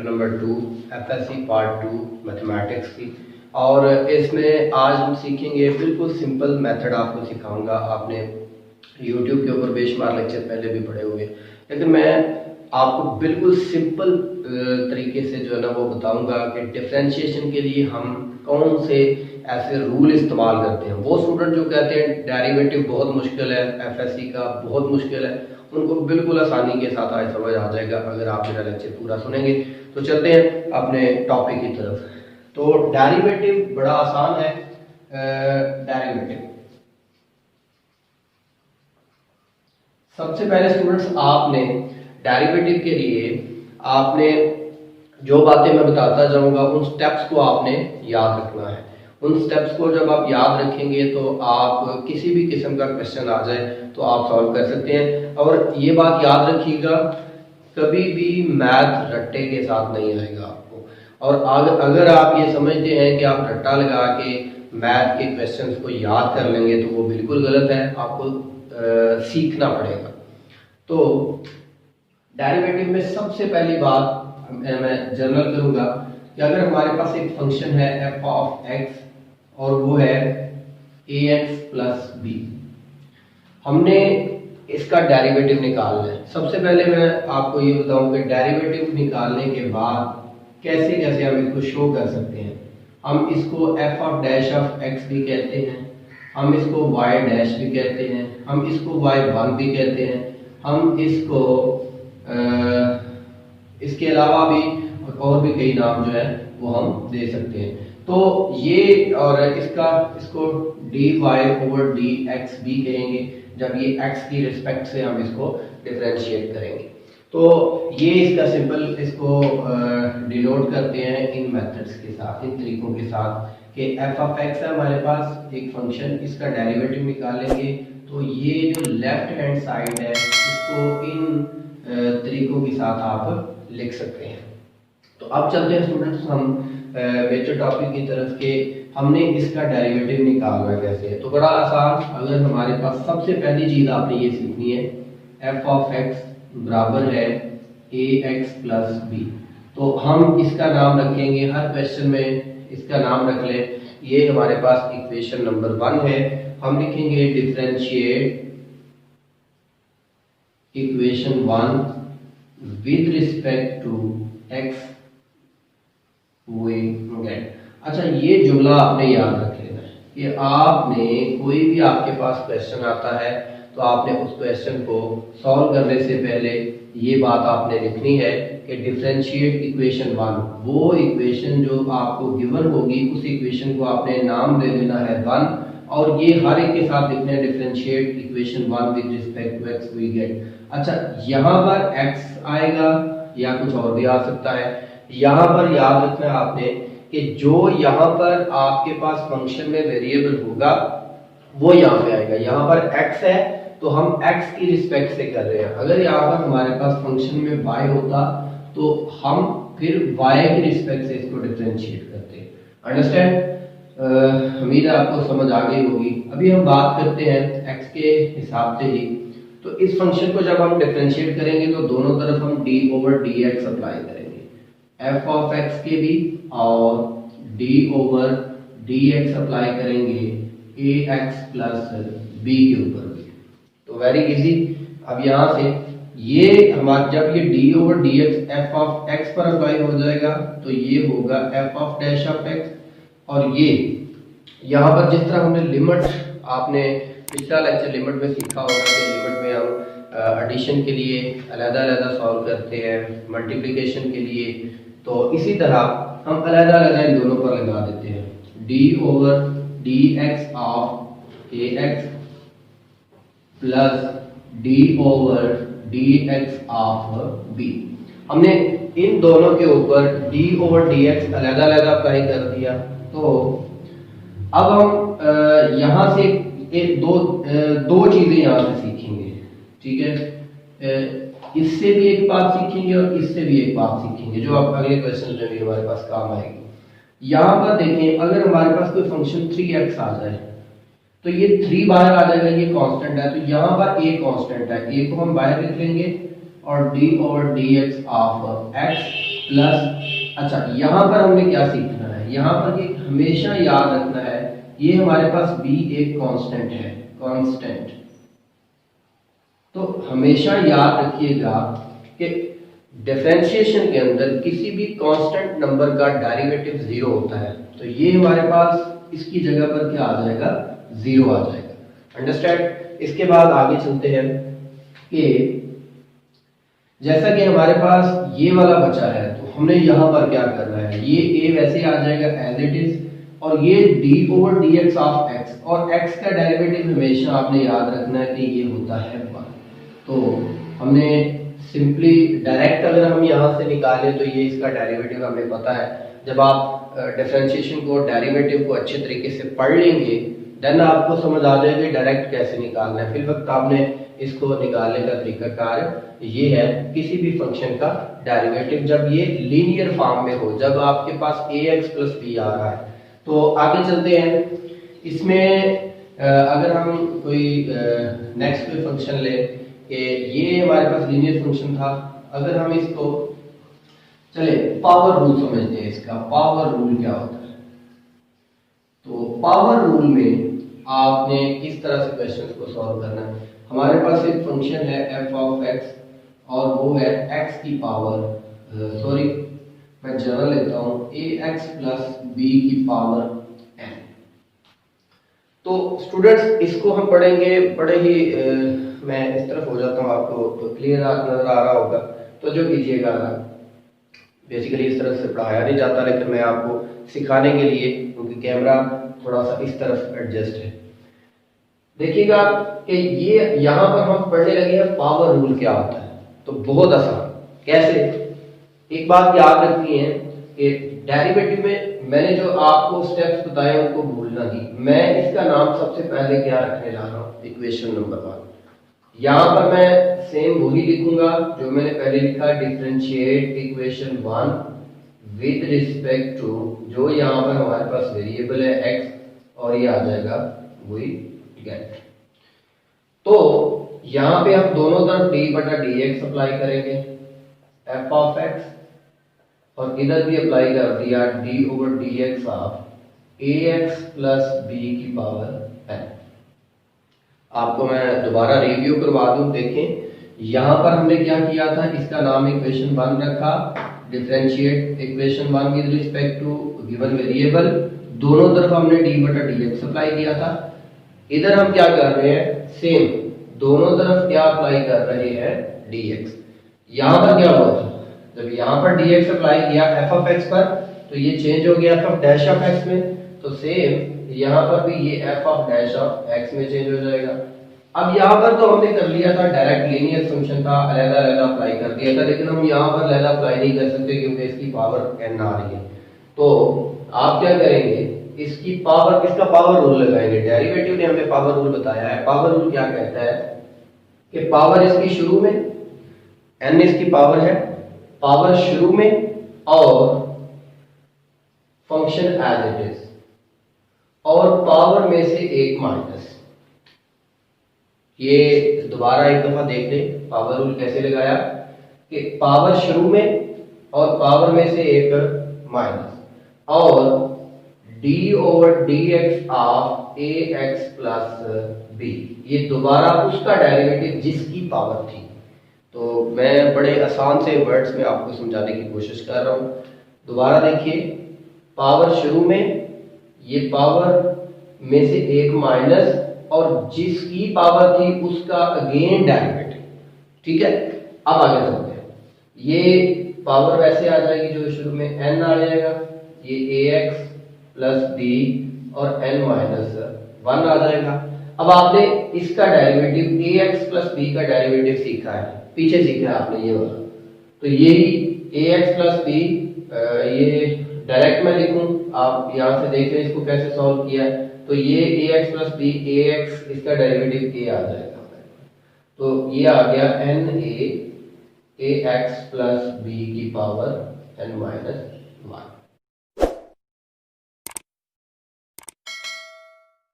Chapter number 2 FSc part 2 mathematics की। और इसमें आज हम सीखेंगे बिल्कुल सिंपल मेथड आपको सिखाऊंगा। आपने यूट्यूब के ऊपर बेशुमार लेक्चर पहले भी पढ़े हुए, लेकिन मैं आपको बिल्कुल सिंपल तरीके से जो है ना वो बताऊंगा कि डिफरेंशिएशन के लिए हम कौन से ऐसे रूल इस्तेमाल करते हैं। वो स्टूडेंट जो कहते हैं डेरिवेटिव बहुत मुश्किल है, एफएससी का बहुत मुश्किल है, उनको बिल्कुल आसानी के साथ आज समझ आ जाएगा अगर आप मेरा लेक्चर पूरा सुनेंगे। तो चलते हैं अपने टॉपिक की तरफ। तो डेरिवेटिव बड़ा आसान है। डेरिवेटिव सबसे पहले स्टूडेंट्स आपने डेरिवेटिव के लिए आपने जो बातें मैं बताता जाऊंगा उन स्टेप्स को आपने याद रखना है। उन स्टेप्स को जब आप याद रखेंगे तो आप किसी भी किस्म का क्वेश्चन आ जाए तो आप सॉल्व कर सकते हैं। और ये बात याद रखिएगा, कभी भी मैथ रट्टे के साथ नहीं आएगा आपको। और अगर आप ये समझते हैं कि आप रट्टा लगा के मैथ के क्वेश्चंस को याद कर लेंगे तो वो बिल्कुल गलत है, आपको सीखना पड़ेगा। तो डेरिवेटिव में सबसे पहली बात मैं जनरल करूंगा कि अगर हमारे पास एक फंक्शन है एफ ऑफ एक्स और वो है ए एक्स प्लस बी, हमने इसका डेरिवेटिव निकालना है। सबसे पहले मैं आपको ये बताऊं कि डेरिवेटिव निकालने के बाद कैसे कैसे हम इसको शो कर सकते हैं। हम इसको F of dash of x भी कहते हैं, हम इसको वाई डैश भी कहते हैं, हम इसको वाई वन भी कहते हैं, हम इसको इसके अलावा भी और भी कई नाम जो है वो हम दे सकते हैं। तो ये और इसको d y over d x भी कहेंगे जब ये एक्स की रिस्पेक्ट से हम इसको डिफरेंशिएट करेंगे। तो ये इसका सिंपल इसको डिनोट करते हैं इन मेथड्स के साथ, इन तरीकों के साथ कि एफ ऑफ एक्स है हमारे पास एक फंक्शन, इसका डेरिवेटिव निकालेंगे तो ये जो लेफ्ट हैंड साइड है इसको इन तरीकों के साथ आप लिख सकते हैं। तो अब चलते हैं स्टूडेंट्स हम मेजर टॉपिक की तरफ के हमने इसका डेरिवेटिव निकालना है कैसे। तो बड़ा आसान, अगर हमारे पास सबसे पहली चीज आपने ये सीखनी है एफ ऑफ एक्स बराबर है ए एक्स प्लस बी। तो हम इसका नाम रखेंगे, हर क्वेश्चन में इसका नाम रख लें। ये हमारे पास इक्वेशन नंबर 1 है, हम लिखेंगे differentiate equation 1 with respect to x we get. अच्छा, ये जुमला आपने याद रख लेना है कि आपने कोई भी आपके पास क्वेश्चन आता है तो आपने उस क्वेश्चन को सॉल्व करने से पहले ये बात आपने लिखनी है कि डिफरेंशिएट इक्वेशन 1, वो इक्वेशन जो आपको गिवन होगी उस इक्वेशन को आपने नाम दे देना है 1 और ये हर एक के साथ लिखना है differentiate equation 1 with respect to x we get. अच्छा, यहाँ पर एक्स आएगा या कुछ और भी आ सकता है। यहाँ पर याद रखना है आपने कि जो यहाँ पर आपके पास फंक्शन में वेरिएबल होगा वो यहाँ पे आएगा। यहाँ पर x है तो हम x की रिस्पेक्ट से कर रहे हैं। अगर यहाँ पर हमारे पास फंक्शन में y होता तो हम फिर y की रिस्पेक्ट से इसको डिफरेंशिएट करते। अंडरस्टैंड? उम्मीद है आपको समझ आ गई होगी। अभी हम बात करते हैं x के हिसाब से ही। तो इस फंक्शन को जब हम डिफरेंशिएट करेंगे तो दोनों तरफ हम d ओवर dx अप्लाई करेंगे, f ऑफ x के भी और d ओवर dx अप्लाई करेंगे ax प्लस b के ऊपर भी। तो वेरी इजी। अब यहाँ से ये हमारा जब ये d over dx f of x पर अप्लाई हो जाएगा तो ये होगा f of dash of x। और ये यहाँ पर जिस तरह हमने लिमिट, आपने पिछला लेक्चर लिमिट में सीखा होगा कि लिमिट में हम एडिशन के लिए अलग-अलग सॉल्व करते हैं, मल्टीप्लिकेशन के लिए, तो इसी तरह हम अलग-अलग इन दोनों पर लगा देते हैं d over dx of ax plus d over dx of b। हमने इन दोनों के ऊपर d ओवर dx अलग-अलग अप्लाई कर दिया। तो अब हम यहाँ से दो चीजें यहाँ से सीखेंगे, ठीक है। इससे भी एक बात सीखेंगे और इससे भी एक बात सीखेंगे जो अब अगले क्वेश्चन में भी हमारे पास काम आएगी। यहाँ पर देखें, अगर हमारे पास कोई फंक्शन 3x आ जाए तो ये 3 बाहर आ जाएगा, ये कांस्टेंट है, तो यहाँ पर a कांस्टेंट है, a को हम बाहर लिख लेंगे और D over d x of x plus, अच्छा यहाँ पर हमने क्या सीखना है, यहाँ पर कि हमेशा याद रखना है ये हमारे पास b एक कांस्टेंट है, कांस्टेंट। तो हमेशा याद रखिएगा कि डिफरेंशिएशन के अंदर किसी भी कांस्टेंट नंबर का डेरिवेटिव जीरो होता है, तो ये हमारे पास इसकी जगह पर क्या आ जाएगा, जीरो आ जाएगा। अंडरस्टैंड। इसके बाद आगे चलते हैं कि जैसा कि हमारे पास ये वाला बचा है, तो हमने यहाँ पर क्या करना है, ये a वैसे आ जाएगा एज इट इज, और ये d over d x of x, और x का डेरिवेटिव हमेशा आपने याद रखना है कि ये होता है 1। तो हमने सिंपली डायरेक्ट अगर हम यहाँ से निकालें तो ये इसका डेरिवेटिव हमें पता है। जब आप डिफरेंशिएशन को, डेरिवेटिव को अच्छे तरीके से पढ़ लेंगे देन आपको समझ आ जाएगी डायरेक्ट कैसे निकालना है। फिर वक्त आपने इसको निकालने का तरीकाकार ये है, किसी भी फंक्शन का डेरिवेटिव जब ये लीनियर फॉर्म में हो, जब आपके पास ax प्लस b आ रहा है। तो आगे चलते हैं। इसमें अगर हम कोई नेक्स्ट कोई फंक्शन ले कि ये हमारे पास लीनियर फंक्शन था, अगर हम इसको चले पावर रूल समझते हैं, इसका पावर रूल क्या होता है। तो पावर रूल में आपने किस तरह से क्वेश्चंस को सॉल्व करना है। हमारे पास एक फंक्शन है f ऑफ x और वो है x की पावर, सॉरी मैं जनरल लेता हूँ, ax प्लस b की पावर n। तो स्टूडेंट्स इसको हम पढ़ेंगे बड़े ही मैं इस तरफ हो जाता हूँ, आपको तो क्लियर नजर आ रहा होगा। तो जो कीजिएगा, बेसिकली इस तरफ से पढ़ाया नहीं जाता, लेकिन मैं आपको सिखाने के लिए, क्योंकि कैमरा थोड़ा सा इस तरफ एडजस्ट है, देखिएगा कि ये यहाँ पर हम पढ़ने लगे हैं पावर रूल क्या होता है। तो बहुत आसान, कैसे, एक बात याद रखनी है कि डेरिवेटिव में मैंने जो आपको स्टेप्स बताए उनको भूलना नहीं। मैं इसका नाम सबसे पहले क्या रखने जा रहा हूँ, इक्वेशन नंबर 1। यहाँ पर मैं सेम वही लिखूंगा जो मैंने पहले लिखा, differentiate equation 1 with respect to, जो यहाँ पर हमारे पास वेरिएबल है x, और ये आ जाएगा वही गेट। तो यहाँ पे हम दोनों तरफ d बटा dx अप्लाई करेंगे, f ऑफ x, और इधर भी अप्लाई कर दिया d over dx of ax plus b की पावर n। आपको मैं दोबारा रिव्यू करवा दूं, देखें यहाँ पर हमने क्या किया था, इसका नाम इक्वेशन 1 रखा, differentiate equation 1 with respect to given variable, दोनों तरफ हमने d बटा dx अप्लाई किया था। इधर हम क्या कर रहे हैं, सेम दोनों तरफ क्या अप्लाई कर रहे हैं, dx। यहाँ पर क्या हुआ था, जब यहाँ पर dx अप्लाई किया f ऑफ x पर, तो ये चेंज हो गया f डैश ऑफ x में, तो सेम यहाँ पर भी ये f of dash of x में चेंज हो जाएगा। अब यहाँ पर तो हमने कर लिया था, डायरेक्ट लीनियर फंक्शन था, अलग-अलग अप्लाई कर दिया था, लेकिन हम यहाँ पर अलग अप्लाई नहीं कर सकते क्योंकि इसकी पावर n आ रही है। तो आप क्या करेंगे, इसकी पावर, इसका पावर रूल लगाएंगे। डेरिवेटिव ने हमें पावर रूल बताया है। पावर रूल क्या कहता है कि पावर इसकी शुरू में, n इसकी पावर है, पावर शुरू में और फंक्शन एज इट इज, और पावर में से एक माइनस। ये दोबारा एक दफा देख लें पावर रूल कैसे लगाया, कि पावर शुरू में और पावर में से एक माइनस, और d over d x of a x plus b, ये दोबारा उसका डेरिवेटिव जिसकी पावर थी। तो मैं बड़े आसान से वर्ड्स में आपको समझाने की कोशिश कर रहा हूँ। दोबारा देखिए, पावर शुरू में, ये पावर में से एक माइनस, और जिसकी पावर थी उसका अगेन डेरिवेटिव। ठीक है, अब आगे चलते हैं। ये पावर वैसे आ जाएगी जो शुरू में n आ जाएगा, ये ax प्लस b और n माइनस 1 आ जाएगा। अब आपने इसका डेरिवेटिव ax प्लस b का डेरिवेटिव सीखा है, पीछे सीखा है आपने ये वाला। तो यही ax प्लस b, ये डायरेक्ट मैं लिखूं, आप यहाँ से देख रहे हैं इसको कैसे सॉल्व किया है। तो ये ax प्लस b, ax इसका डेरिवेटिव a आ जाएगा। तो ये आ गया na ax प्लस b की पावर n माइनस 1।